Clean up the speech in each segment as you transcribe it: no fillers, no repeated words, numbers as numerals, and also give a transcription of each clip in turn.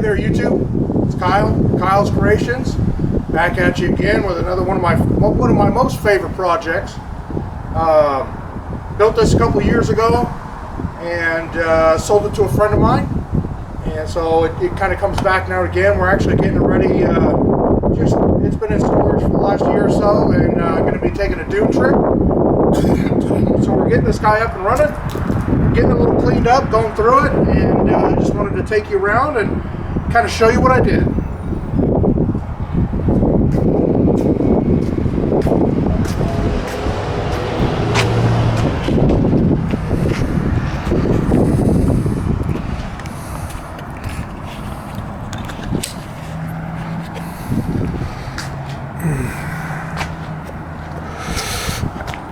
there, YouTube? It's Kyle, Kyle's Creations, back at you again with another one of my most favorite projects. Built this a couple years ago and sold it to a friend of mine, and so it kind of comes back now and again. We're actually getting it ready. It's been in storage for the last year or so, and going to be taking a dune trip. So we're getting this guy up and running, getting it a little cleaned up, going through it, and I just wanted to take you around and kind of show you what I did.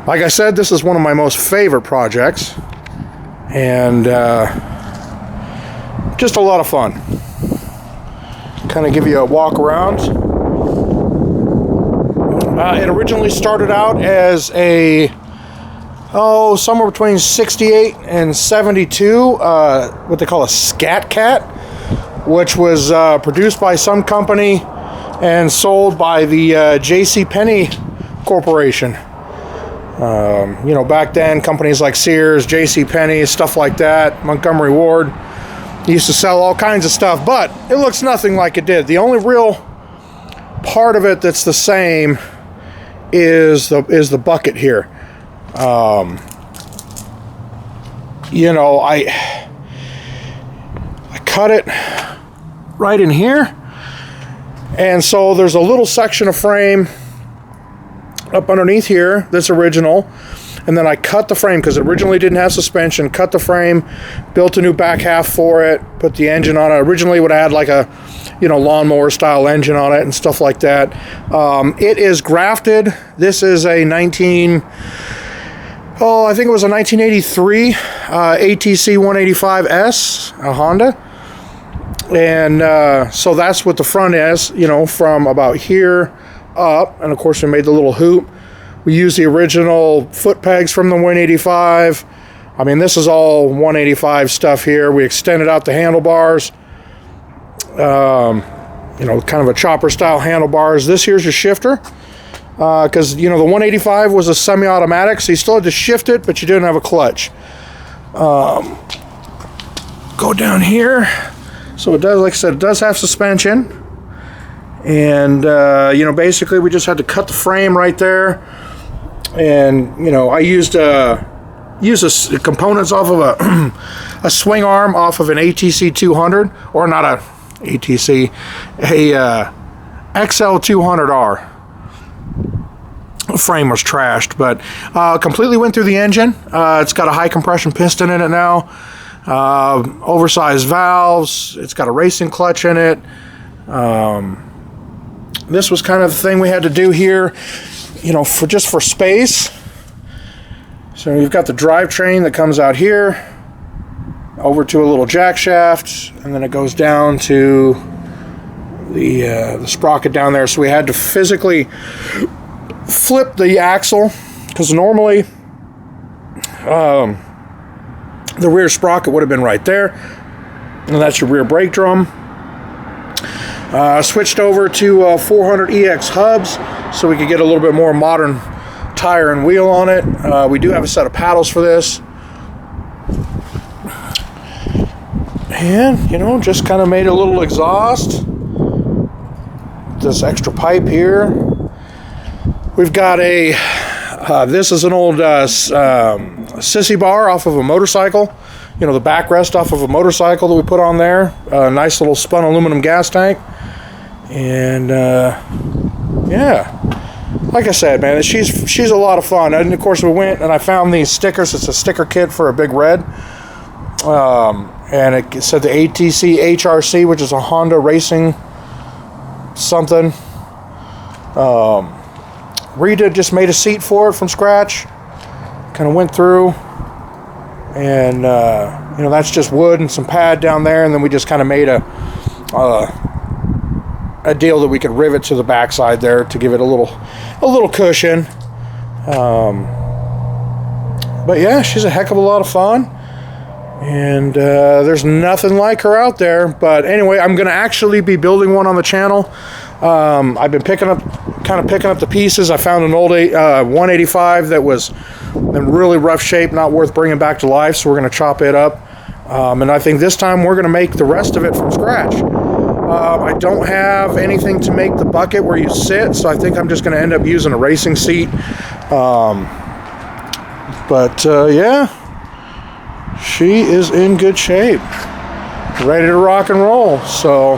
Like I said, this is one of my most favorite projects, and just a lot of fun. Kind of give you a walk around. It originally started out as a somewhere between 68 and 72, what they call a scat cat, which was produced by some company and sold by the J.C. Penney Corporation. You know, back then, companies like Sears, J.C. Penney, stuff like that, Montgomery Ward, used to sell all kinds of stuff, but it looks nothing like it did. The only real part of it that's the same is the bucket here. You know, I cut it right in here, and so there's a little section of frame up underneath here that's original, and then I cut the frame because it originally didn't have suspension. Cut the frame, built a new back half for it, put the engine on it. Originally would have had like a, you know, lawnmower style engine on it and stuff like that. It is grafted. This is a I think it was a 1983 ATC 185S, a Honda. And so that's what the front is, you know, from about here up, and of course we made the little hoop. We used the original foot pegs from the 185. I mean, this is all 185 stuff here. We extended out the handlebars, you know, kind of a chopper style handlebars. This here's your shifter, because you know the 185 was a semi-automatic, so you still had to shift it, but you didn't have a clutch. Go down here. So it does, like I said, it does have suspension. And, you know, basically we just had to cut the frame right there. And, you know, I used components off of a swing arm off of an ATC 200, or not a ATC, a XL 200R. The frame was trashed, but completely went through the engine. It's got a high compression piston in it now. Oversized valves. It's got a racing clutch in it. This was kind of the thing we had to do here, you know, for space. So you've got the drivetrain that comes out here over to a little jack shaft, and then it goes down to the sprocket down there. So we had to physically flip the axle, because normally the rear sprocket would have been right there, and that's your rear brake drum. Switched over to 400EX hubs so we could get a little bit more modern tire and wheel on it. We do have a set of paddles for this. And, you know, just kind of made a little exhaust. This extra pipe here. We've got this is an old sissy bar off of a motorcycle. You know, the backrest off of a motorcycle that we put on there. A nice little spun aluminum gas tank. And yeah, like I said, man, she's a lot of fun. And of course we went and I found these stickers. It's a sticker kit for a Big Red, and it said the ATC HRC, which is a Honda Racing something. Rita just made a seat for it from scratch. Kind of went through, and you know, that's just wood and some pad down there, and then we just kind of made a deal that we could rivet to the backside there to give it a little cushion. But yeah, she's a heck of a lot of fun. And there's nothing like her out there. But anyway, I'm going to actually be building one on the channel. I've been picking up the pieces. I found an old 185 that was in really rough shape, not worth bringing back to life, so we're going to chop it up. And I think this time we're going to make the rest of it from scratch. I don't have anything to make the bucket where you sit, so I think I'm just going to end up using a racing seat. Yeah, she is in good shape, ready to rock and roll. So,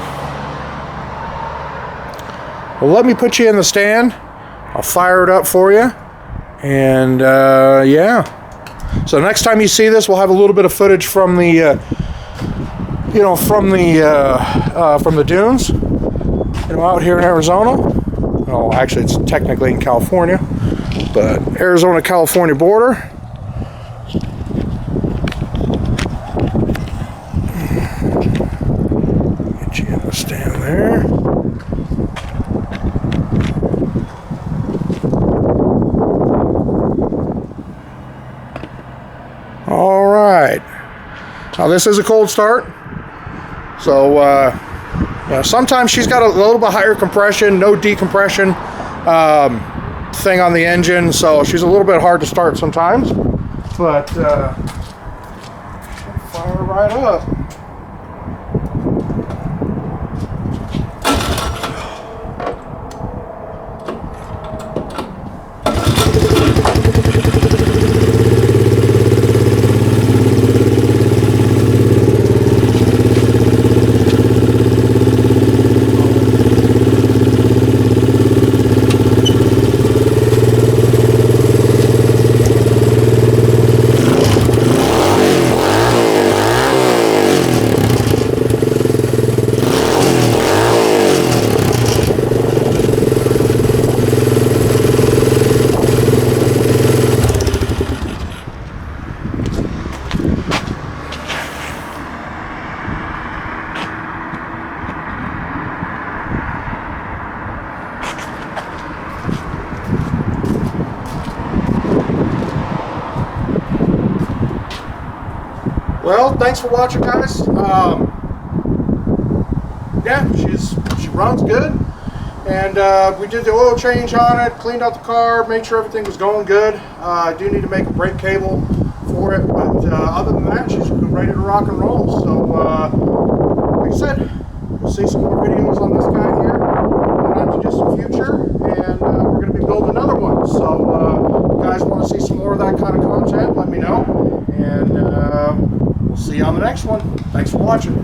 well, let me put you in the stand. I'll fire it up for you, and yeah. So next time you see this, we'll have a little bit of footage from the, from the dunes, out here in Arizona. Well, actually, it's technically in California, but Arizona-California border. Get you in the stand there. All right. Now this is a cold start, so sometimes she's got a little bit higher compression, no decompression thing on the engine, so she's a little bit hard to start sometimes, but she'll fire right up. Well, thanks for watching, guys. Yeah, she runs good, and we did the oil change on it, cleaned out the car, made sure everything was going good. I do need to make a brake cable for it, but other than that, she's ready to rock and roll. So, like I said, we'll see some more videos on this guy here in the not too distant future, and we're going to be building another one. So, if you guys want to see some more of that kind of content, let me know, and we'll see you on the next one. Thanks for watching.